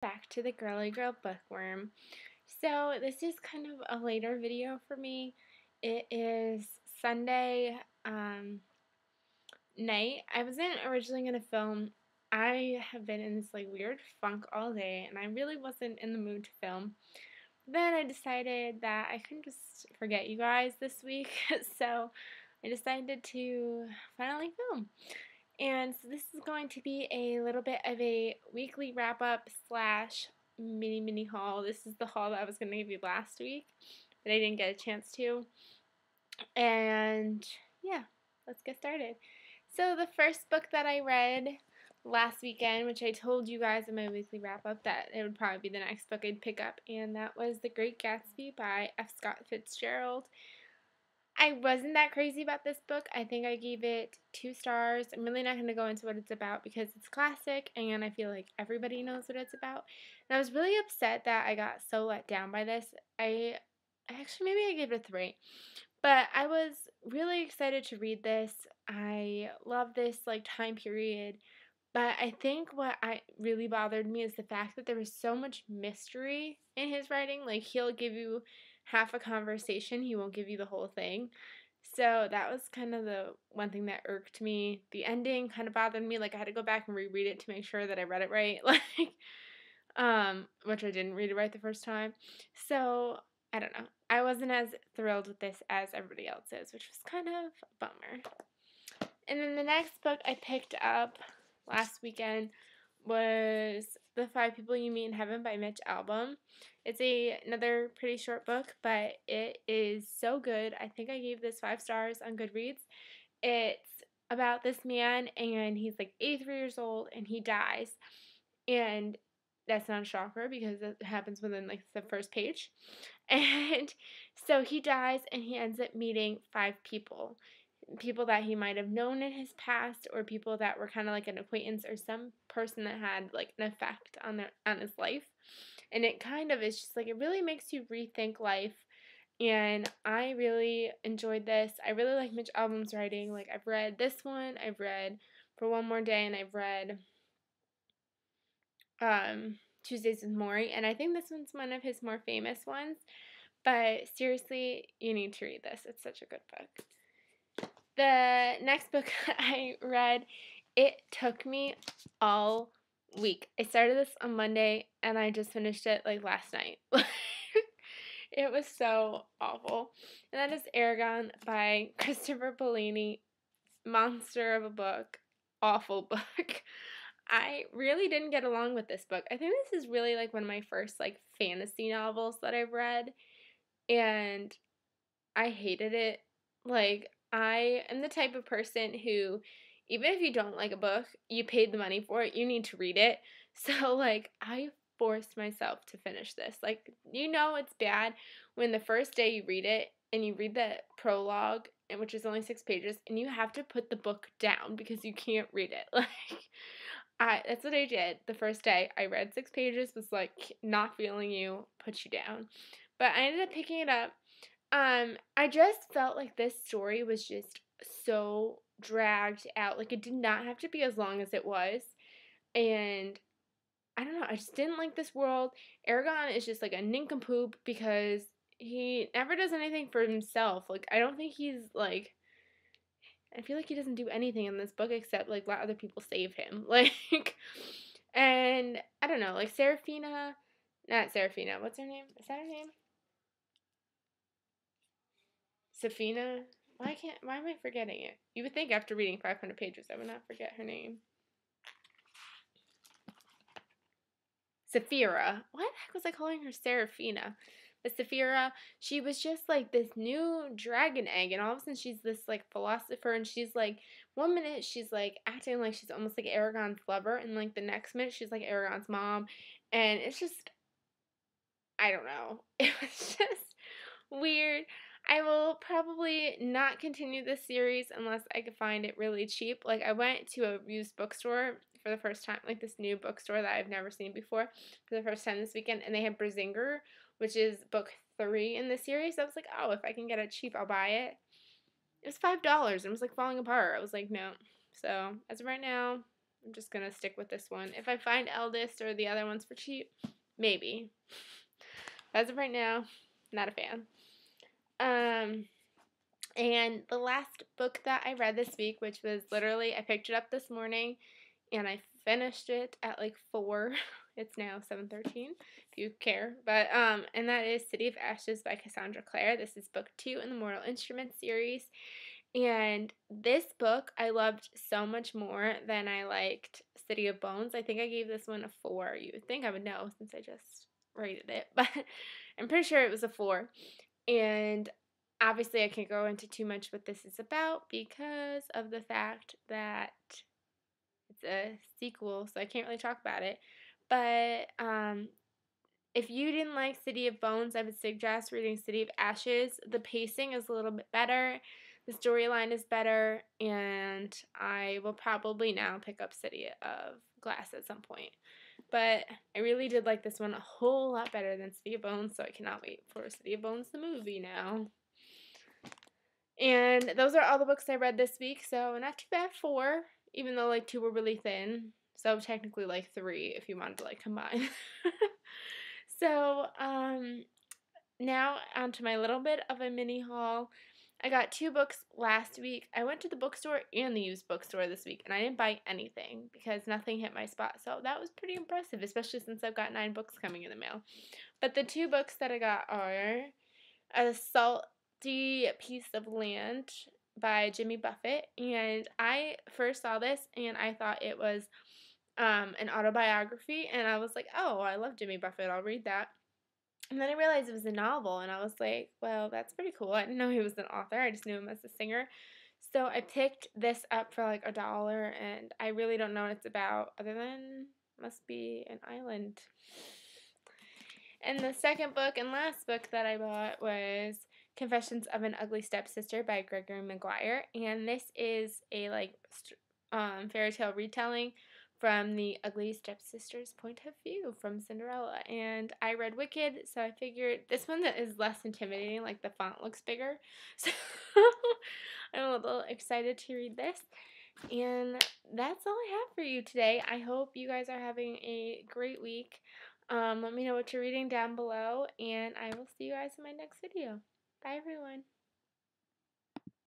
Back to the Girly Girl Bookworm. So this is kind of a later video for me. It is Sunday night. I wasn't originally going to film. I have been in this weird funk all day and I really wasn't in the mood to film. Then I decided that I couldn't just forget you guys this week, so I decided to finally film. And so this is going to be a little bit of a weekly wrap-up slash mini haul. This is the haul that I was going to give you last week, but I didn't get a chance to. And yeah, let's get started. So the first book that I read last weekend, which I told you guys in my weekly wrap-up that it would probably be the next book I'd pick up, and that was The Great Gatsby by F. Scott Fitzgerald. I wasn't that crazy about this book. I think I gave it 2 stars. I'm really not going to go into what it's about because it's classic and I feel like everybody knows what it's about. And I was really upset that I got so let down by this. Maybe I gave it a 3. But I was really excited to read this. I love this time period. But I think what really bothered me is the fact that there was so much mystery in his writing. Like, he'll give you half a conversation, he won't give you the whole thing. So that was kind of the one thing that irked me. The ending kind of bothered me. Like, I had to go back and reread it to make sure that I read it right. Which I didn't read it right the first time. So, I don't know. I wasn't as thrilled with this as everybody else is, which was kind of a bummer. And then the next book I picked up last weekend was The 5 People You Meet in Heaven by Mitch Albom. It's another pretty short book, but it is so good. I think I gave this 5 stars on Goodreads. It's about this man, and he's 83 years old, and he dies. And that's not a shocker because it happens within the first page. And so he dies, and he ends up meeting 5 people. People that he might have known in his past, or people that were kind of like an acquaintance, or some person that had an effect on his life. And it kind of is just it really makes you rethink life. And I really enjoyed this. I really like Mitch Albom's writing. I've read this one, I've read For One More Day, and I've read Tuesdays with Morrie, and I think this one's one of his more famous ones. But seriously, you need to read this. It's such a good book. The next book I read, it took me all week. I started this on Monday and I just finished it last night. It was so awful. And that is Eragon by Christopher Paolini. Monster of a book. Awful book. I really didn't get along with this book. I think this is really one of my first fantasy novels that I've read. And I hated it. I am the type of person who, even if you don't like a book, you paid the money for it, you need to read it. So, I forced myself to finish this. It's bad when the first day you read it, and you read the prologue, which is only 6 pages, and you have to put the book down because you can't read it. That's what I did the first day. I read 6 pages, was not feeling you, put you down. But I ended up picking it up. I just felt like this story was just so dragged out. It did not have to be as long as it was. And I don't know, I just didn't like this world. Eragon is just a nincompoop because he never does anything for himself. I don't think he's I feel like he doesn't do anything in this book except let other people save him. And I don't know, Seraphina, not Seraphina, what's her name? Is that her name? Saphira? Why am I forgetting it? You would think after reading 500 pages I would not forget her name. Saphira. Why the heck was I calling her Seraphina? But Saphira, she was just this new dragon egg, and all of a sudden she's this philosopher, and she's 1 minute she's acting like she's almost Eragon's lover, and the next minute she's Eragon's mom, and it's just, I don't know. It was just weird. I will probably not continue this series unless I could find it really cheap. I went to a used bookstore for the first time, this new bookstore that I've never seen before, for the first time this weekend, and they had Brazinger, which is book 3 in the series. I was oh, if I can get it cheap, I'll buy it. It was $5, and it was falling apart. I was no. So, as of right now, I'm just going to stick with this one. If I find Eldest or the other ones for cheap, maybe. As of right now, not a fan. And the last book that I read this week, which was literally, I picked it up this morning, and I finished it at like 4. It's now 7:13, if you care. But, and that is City of Ashes by Cassandra Clare. This is book 2 in the Mortal Instruments series. And this book I loved so much more than I liked City of Bones. I think I gave this one a 4. You would think I would know since I just rated it, but I'm pretty sure it was a 4. And obviously I can't go into too much what this is about because of the fact that it's a sequel, so I can't really talk about it. But if you didn't like City of Bones, I would suggest reading City of Ashes. The pacing is a little bit better. The storyline is better, and I will probably now pick up City of Glass at some point. But I really did like this one a whole lot better than City of Bones, so I cannot wait for City of Bones the movie now. And those are all the books I read this week, so not too bad, 4, even though like 2 were really thin. So technically like 3 if you wanted to like combine. So, now onto my little bit of a mini haul. I got 2 books last week. I went to the bookstore and the used bookstore this week, and I didn't buy anything because nothing hit my spot. So that was pretty impressive, especially since I've got 9 books coming in the mail. But the 2 books that I got are A Salty Piece of Land by Jimmy Buffett. And I first saw this, and I thought it was an autobiography, and I was like, oh, I love Jimmy Buffett, I'll read that. And then I realized it was a novel, and I was like, well, that's pretty cool. I didn't know he was an author, I just knew him as a singer. So I picked this up for like $1, and I really don't know what it's about, other than must be an island. And the second book and last book that I bought was Confessions of an Ugly Stepsister by Gregory Maguire, and this is a like fairy tale retelling from the ugly stepsister's point of view from Cinderella. And I read Wicked, so I figured this one is less intimidating, like the font looks bigger. So I'm a little excited to read this. And that's all I have for you today. I hope you guys are having a great week. Let me know what you're reading down below, and I will see you guys in my next video. Bye, everyone.